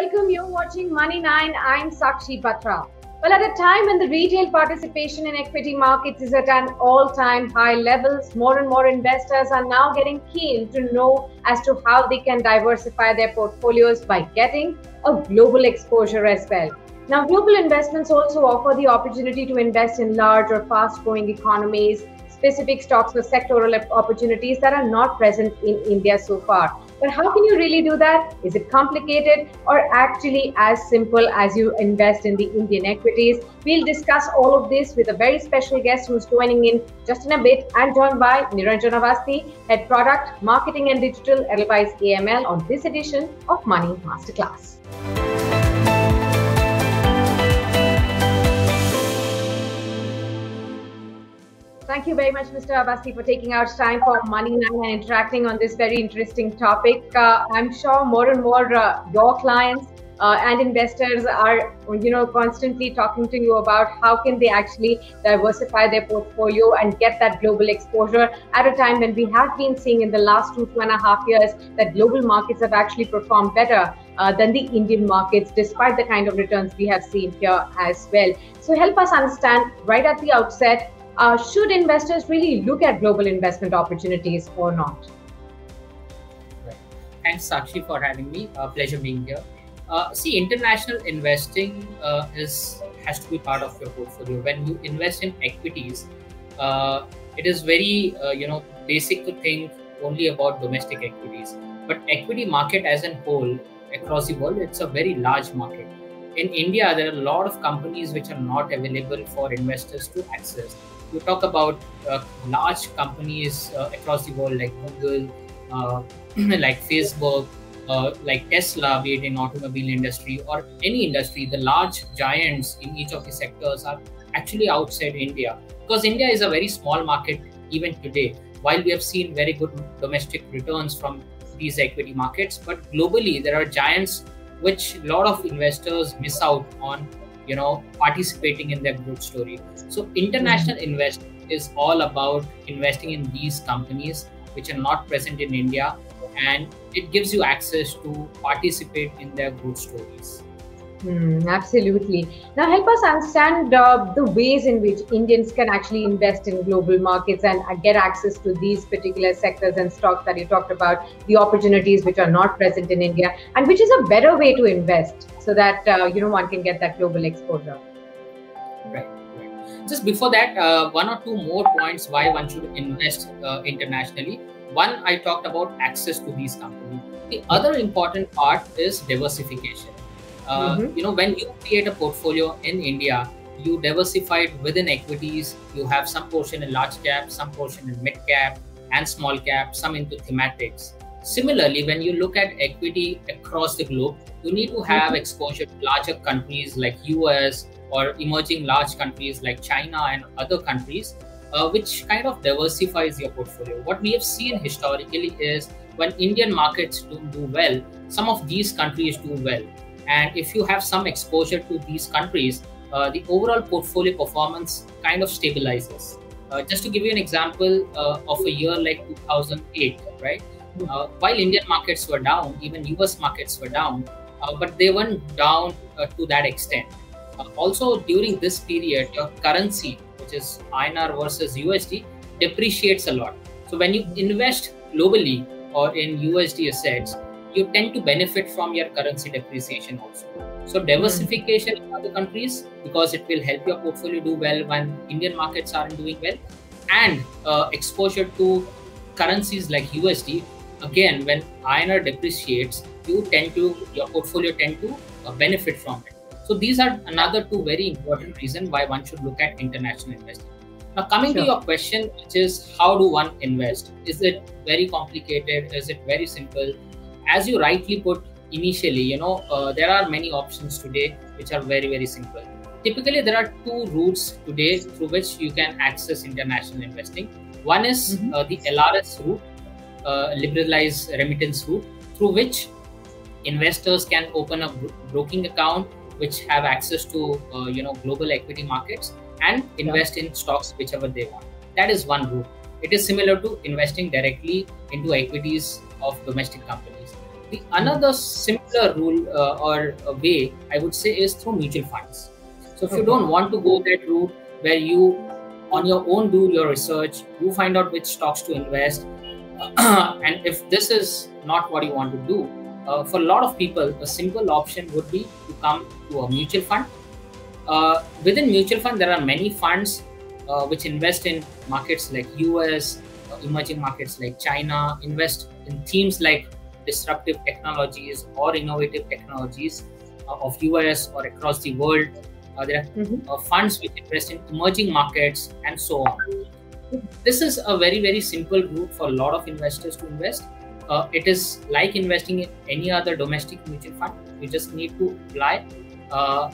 welcome you watching Money 9. I'm Sakshi Batra. Well, at a time when the retail participation in equity markets is at an all-time high levels, more and more investors are now getting keen to know as to how they can diversify their portfolios by getting a global exposure as well. Now, global investments also offer the opportunity to invest in large or fast-growing economies, specific stocks or sectoral opportunities that are not present in India so far. But how can you really do that? Is it complicated or actually as simple as you invest in the Indian equities? We'll discuss all of this with a very special guest who's joining in just in a bit. I'm joined by Niranjan Avasti, Head Product, Marketing and Digital, Edelweiss AML on this edition of Money Masterclass. Thank you very much, Mr. Avasti, for taking out time for Money 9 and interacting on this very interesting topic. I'm sure more and more your clients and investors are, constantly talking to you about how can they actually diversify their portfolio and get that global exposure at a time when we have been seeing in the last 2.5 years that global markets have actually performed better than the Indian markets, despite the kind of returns we have seen here as well. So help us understand right at the outset, should investors really look at global investment opportunities or not? Right. Thanks, Sakshi, for having me. Pleasure being here. See, international investing has to be part of your portfolio. When you invest in equities, it is very basic to think only about domestic equities. But equity market as a whole across the world, it's a very large market. In India, there are a lot of companies which are not available for investors to access. You talk about large companies across the world like Google, like Facebook, like Tesla, be it in automobile industry or any industry. The large giants in each of the sectors are actually outside India, because India is a very small market even today. While we have seen very good domestic returns from these equity markets, but globally there are giants which a lot of investors miss out on, participating in their growth story. So international investing is all about investing in these companies which are not present in India, and it gives you access to participate in their growth stories. Absolutely. Now help us understand the ways in which Indians can actually invest in global markets and get access to these particular sectors and stocks that you talked about, the opportunities which are not present in India, and which is a better way to invest so that one can get that global exposure. Right. Just before that, one or two more points why one should invest internationally. One, I talked about access to these companies. The other important part is diversification. When you create a portfolio in India, you diversify it within equities. You have some portion in large cap, some portion in mid cap and small cap, some into thematics. Similarly, when you look at equity across the globe, you need to have exposure to larger countries like US or emerging large countries like China and other countries, which kind of diversifies your portfolio. What we have seen historically is when Indian markets don't do well, some of these countries do well. And if you have some exposure to these countries, the overall portfolio performance kind of stabilizes. Just to give you an example of a year like 2008, right? While Indian markets were down, even US markets were down, but they weren't down to that extent. Also, during this period, your currency, which is INR versus USD, depreciates a lot. So when you invest globally or in USD assets, you tend to benefit from your currency depreciation also. So diversification in other countries, because it will help your portfolio do well when Indian markets aren't doing well, and exposure to currencies like USD. Again, when INR depreciates, your portfolio tend to benefit from it. So these are another two very important reasons why one should look at international investing. Now, coming to your question, which is how do one invest? Is it very complicated? Is it very simple? As you rightly put initially, there are many options today which are very, very simple. Typically, there are two routes today through which you can access international investing. One is the LRS route, liberalized remittance route, through which investors can open a broking account which have access to global equity markets and invest in stocks whichever they want. That is one route. It is similar to investing directly into equities of domestic companies. The another simpler rule or a way I would say is through mutual funds. So if you don't want to go that route where you on your own do your research, you find out which stocks to invest, and if this is not what you want to do, for a lot of people, a simple option would be to come to a mutual fund. Within mutual fund, there are many funds which invest in markets like US, emerging markets like China, invest in themes like disruptive technologies or innovative technologies of US or across the world. There are funds which invest in emerging markets and so on. This is a very, very simple route for a lot of investors to invest. It is like investing in any other domestic mutual fund. You just need to apply.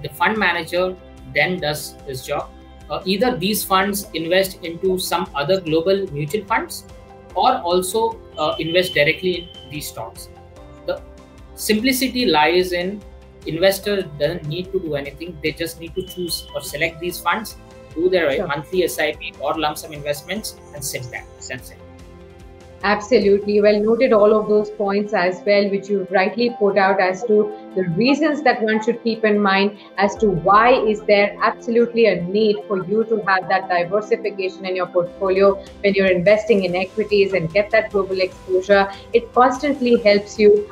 The fund manager then does his job. Either these funds invest into some other global mutual funds or also invest directly in these stocks. The simplicity lies in investors doesn't need to do anything. They just need to choose or select these funds, do their monthly SIP or lump sum investments and sit back. That's it. Absolutely. Well noted all of those points as well, which you rightly put out as to the reasons that one should keep in mind as to why is there absolutely a need for you to have that diversification in your portfolio when you're investing in equities and get that global exposure. It constantly helps you,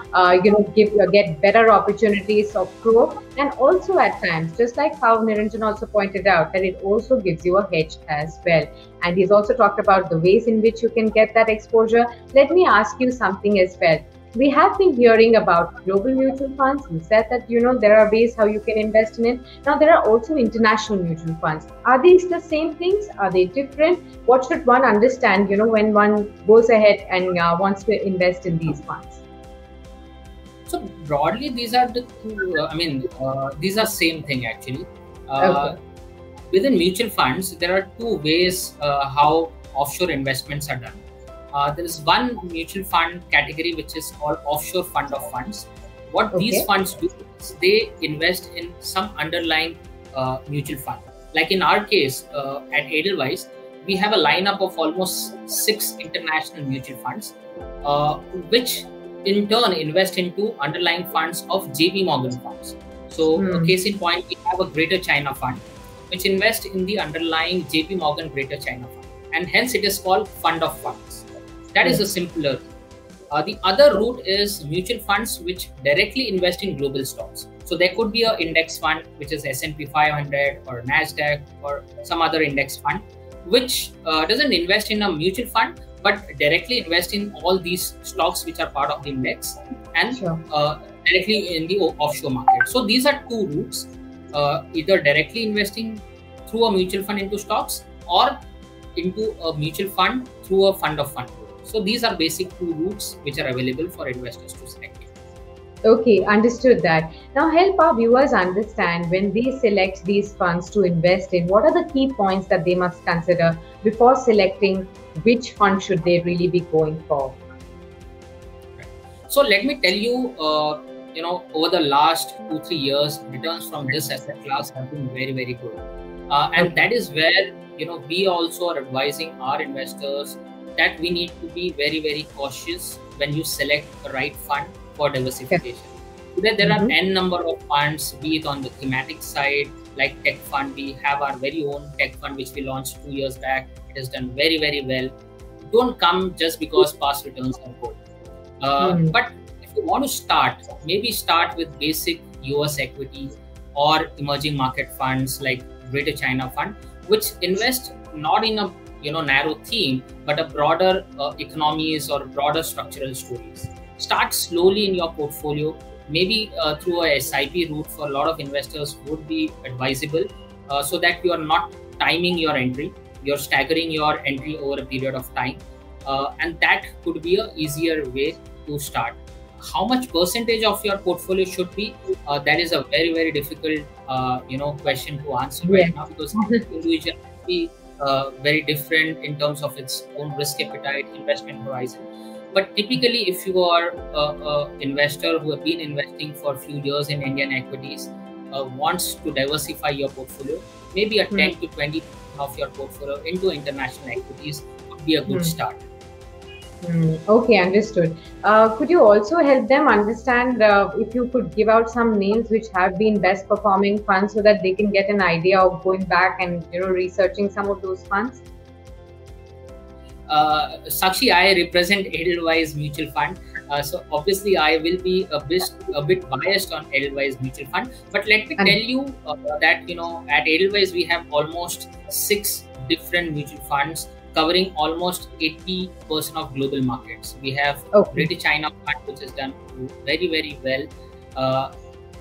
get better opportunities of growth, and also at times, just like how Niranjan also pointed out, that it also gives you a hedge as well. And he's also talked about the ways in which you can get that exposure. Let me ask you something as well. We have been hearing about global mutual funds. You said that, there are ways how you can invest in it. Now, there are also international mutual funds. Are these the same things? Are they different? What should one understand, when one goes ahead and wants to invest in these funds? So broadly, these are the two, these are same thing actually. Okay. Within mutual funds, there are two ways how offshore investments are done. There is one mutual fund category which is called offshore fund of funds. What these funds do is they invest in some underlying mutual fund. Like in our case at Edelweiss, we have a lineup of almost 6 international mutual funds, which in turn invest into underlying funds of JP Morgan funds. So case in point, we have a Greater China fund, which invest in the underlying JP Morgan Greater China fund, and hence it is called fund of funds. That is a simpler. The other route is mutual funds which directly invest in global stocks. So there could be an index fund which is S&P 500 or NASDAQ or some other index fund, which doesn't invest in a mutual fund but directly invest in all these stocks which are part of the index and directly in the offshore market. So these are two routes. Either directly investing through a mutual fund into stocks or into a mutual fund through a fund of fund. So these are basic two routes which are available for investors to select. Okay, understood that. Now help our viewers understand when they select these funds to invest in, what are the key points that they must consider before selecting which fund should they really be going for? Right. So let me tell you, over the last 2-3 years, returns from this asset class have been very, very good. And that is where, we also are advising our investors that we need to be very, very cautious when you select the right fund for diversification. Today, there are n number of funds, be it on the thematic side, like tech fund. We have our very own tech fund, which we launched 2 years back. It has done very, very well. Don't come just because past returns are good. But if you want to start, maybe start with basic US equity or emerging market funds like Greater China Fund, which invest not in a narrow theme, but a broader economies or broader structural stories. Start slowly in your portfolio. Maybe through a SIP route for a lot of investors would be advisable, so that you are not timing your entry. You're staggering your entry over a period of time, and that could be an easier way to start. How much percentage of your portfolio should be? That is a very, very difficult question to answer right now, because individual will be very different in terms of its own risk appetite, investment horizon. But typically, if you are an investor who have been investing for a few years in Indian equities, wants to diversify your portfolio, maybe a 10 to 20% of your portfolio into international equities would be a good start. Okay, understood. Could you also help them understand if you could give out some names which have been best performing funds so that they can get an idea of going back and researching some of those funds? Sakshi, I represent Edelweiss Mutual Fund. So obviously, I will be a bit biased on Edelweiss Mutual Fund. But let me tell And you that at Edelweiss we have almost 6 different mutual funds covering almost 80% of global markets. We have okay, British China Fund, which has done very very well. Uh,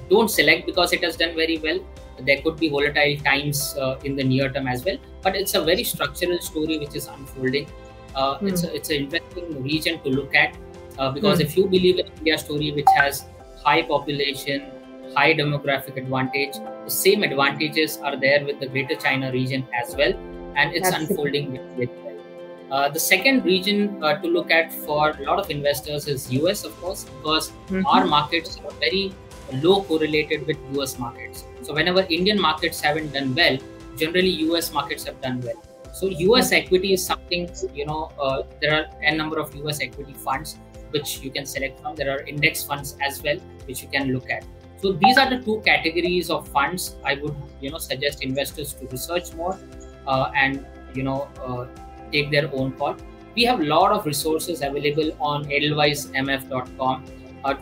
don't select because it has done very well. There could be volatile times in the near term as well, but it's a very structural story which is unfolding. It's an interesting region to look at because hmm, if you believe in India story, which has high population, high demographic advantage, the same advantages are there with the Greater China region as well, and it's absolutely. unfolding very well. The second region to look at for a lot of investors is US, of course, because our Hmm. markets are very low correlated with US markets. So whenever Indian markets haven't done well, generally US markets have done well. So US equity is something, there are a number of US equity funds which you can select from. There are index funds as well, which you can look at. So these are the two categories of funds I would, suggest investors to research more and, take their own call. We have a lot of resources available on edelweissmf.com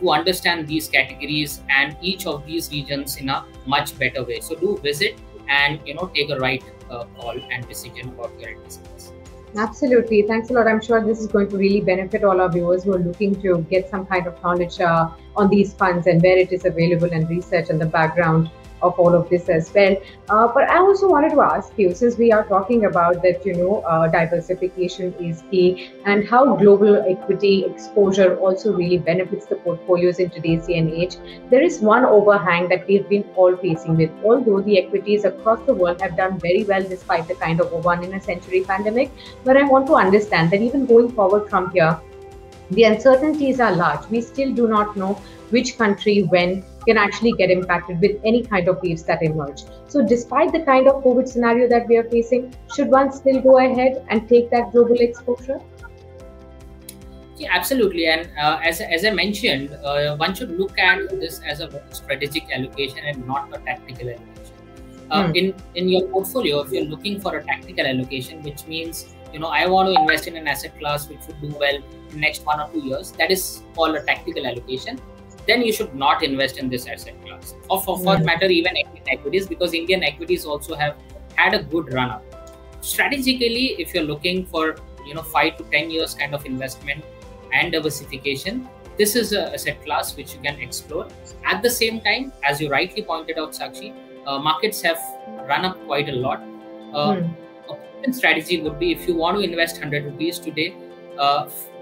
to understand these categories and each of these regions in a much better way. So do visit and take a right call and decision about your investments. Absolutely. Thanks a lot. I'm sure this is going to really benefit all our viewers who are looking to get some kind of knowledge on these funds and where it is available and research and the background of all of this as well. But I also wanted to ask you, since we are talking about that, diversification is key and how global equity exposure also really benefits the portfolios in today's day and age, there is one overhang that we've been all facing with. Although the equities across the world have done very well despite the kind of a one in a century pandemic, but I want to understand that even going forward from here, the uncertainties are large. We still do not know which country, when, can actually get impacted with any kind of waves that emerge. So, despite the kind of COVID scenario that we are facing, should one still go ahead and take that global exposure? Yeah, absolutely. And as I mentioned, one should look at this as a strategic allocation and not a tactical allocation. Hmm. In your portfolio, if you're looking for a tactical allocation, which means I want to invest in an asset class which would do well in next 1 or 2 years, that is called a tactical allocation. Then you should not invest in this asset class, or for Hmm. matter even Indian equities, because Indian equities also have had a good run up. Strategically, if you're looking for 5 to 10 years kind of investment and diversification, this is a asset class which you can explore. At the same time, as you rightly pointed out, Sakshi, markets have run up quite a lot. uh, Hmm. a prudent strategy would be, if you want to invest 100 rupees today,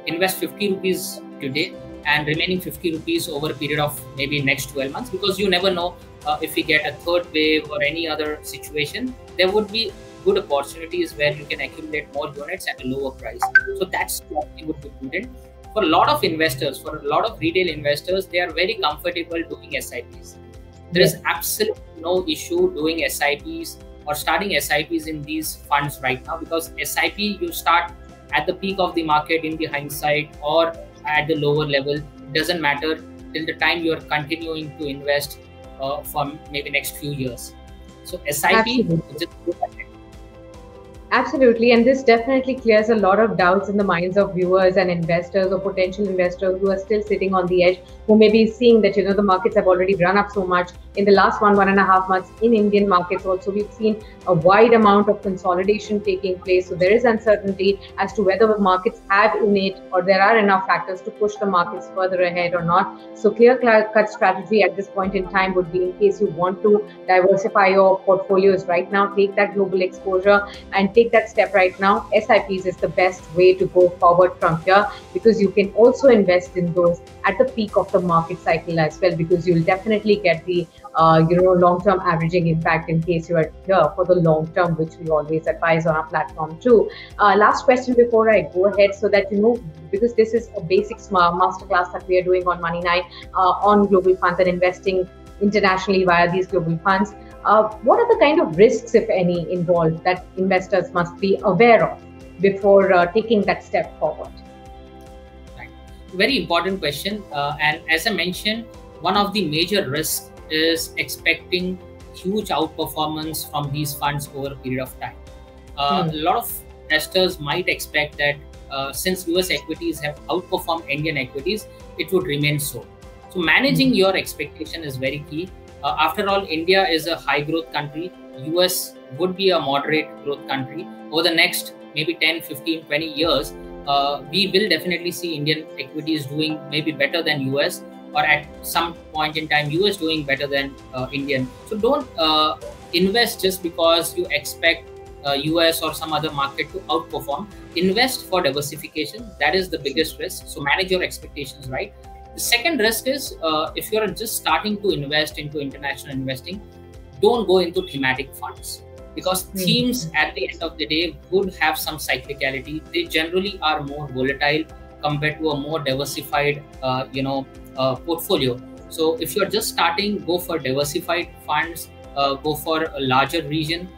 invest 50 rupees today and remaining 50 rupees over a period of maybe next 12 months, because you never know if we get a third wave or any other situation, there would be good opportunities where you can accumulate more units at a lower price. So that's what would be prudent. For a lot of investors, for a lot of retail investors, they are very comfortable doing SIPs. There is Yes. absolutely no issue doing SIPs or starting SIPs in these funds right now, because SIP you start at the peak of the market in the hindsight or at the lower level. It doesn't matter till the time you are continuing to invest for maybe next few years. So SIP, Absolutely. just look at it. Absolutely, and this definitely clears a lot of doubts in the minds of viewers and investors or potential investors who are still sitting on the edge, who may be seeing that the markets have already run up so much in the last 1.5 months in Indian markets. Also, we've seen a wide amount of consolidation taking place, so there is uncertainty as to whether the markets have innate or there are enough factors to push the markets further ahead or not. So, clear-cut strategy at this point in time would be, in case you want to diversify your portfolios right now, take that global exposure and take that step right now. SIPs is the best way to go forward from here, because you can also invest in those at the peak of the market cycle as well, because you'll definitely get the long-term averaging impact in case you are here for the long term, which we always advise on our platform too. Last question before I go ahead, so that because this is a basic masterclass that we are doing on Money 9 on global funds and investing internationally via these global funds. What are the kind of risks, if any, involved that investors must be aware of before taking that step forward? very important question. And as I mentioned, one of the major risks is expecting huge outperformance from these funds over a period of time. A lot of investors might expect that since US equities have outperformed Indian equities, it would remain so. So managing your expectation is very key. After all, India is a high growth country. US would be a moderate growth country. Over the next maybe 10, 15, 20 years, we will definitely see Indian equities doing maybe better than US, or at some point in time, US doing better than Indian. So don't invest just because you expect US or some other market to outperform. Invest for diversification. That is the biggest risk. So manage your expectations right. The second risk is if you're just starting to invest into international investing, don't go into thematic funds, because themes at the end of the day would have some cyclicality. They generally are more volatile compared to a more diversified portfolio. So if you're just starting, go for diversified funds, go for a larger region.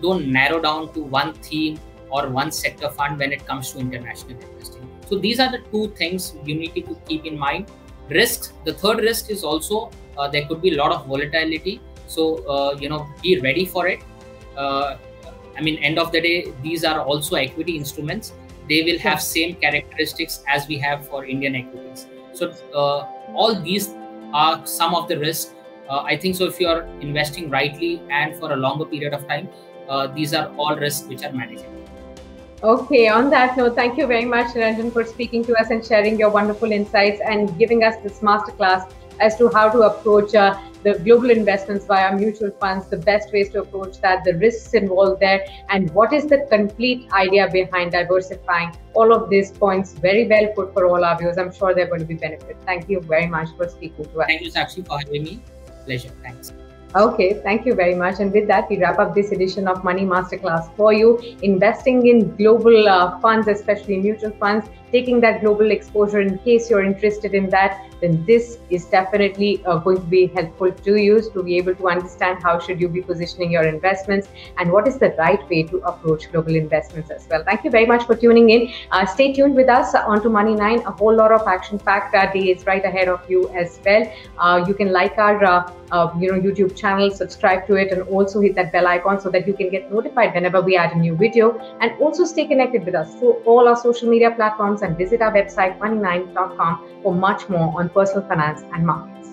Don't narrow down to one theme or one sector fund when it comes to international investing. So these are the two things you need to keep in mind. Risks. The third risk is also there could be a lot of volatility. So be ready for it. End of the day, these are also equity instruments. They will have same characteristics as we have for Indian equities. So all these are some of the risks. I think so. If you are investing rightly and for a longer period of time, these are all risks which are manageable. Okay, on that note, thank you very much, Niranjan, for speaking to us and sharing your wonderful insights and giving us this masterclass as to how to approach the global investments via mutual funds, the best ways to approach that, the risks involved there, and what is the complete idea behind diversifying. All of these points very well put for all our viewers. I'm sure they're going to be benefit. Thank you very much for speaking to us. Thank you, Sakshi, for having me. Pleasure. Thanks. Okay, thank you very much. And with that, we wrap up this edition of Money Masterclass for you. Investing in global funds, especially mutual funds, taking that global exposure in case you're interested in that, then this is definitely going to be helpful to you to be able to understand how should you be positioning your investments and what is the right way to approach global investments as well. Thank you very much for tuning in. Stay tuned with us onto Money 9. A whole lot of action-packed day is right ahead of you as well. You can like our YouTube channel, subscribe to it, and also hit that bell icon so that you can get notified whenever we add a new video, and also stay connected with us through all our social media platforms and visit our website money9.com for much more on personal finance and markets.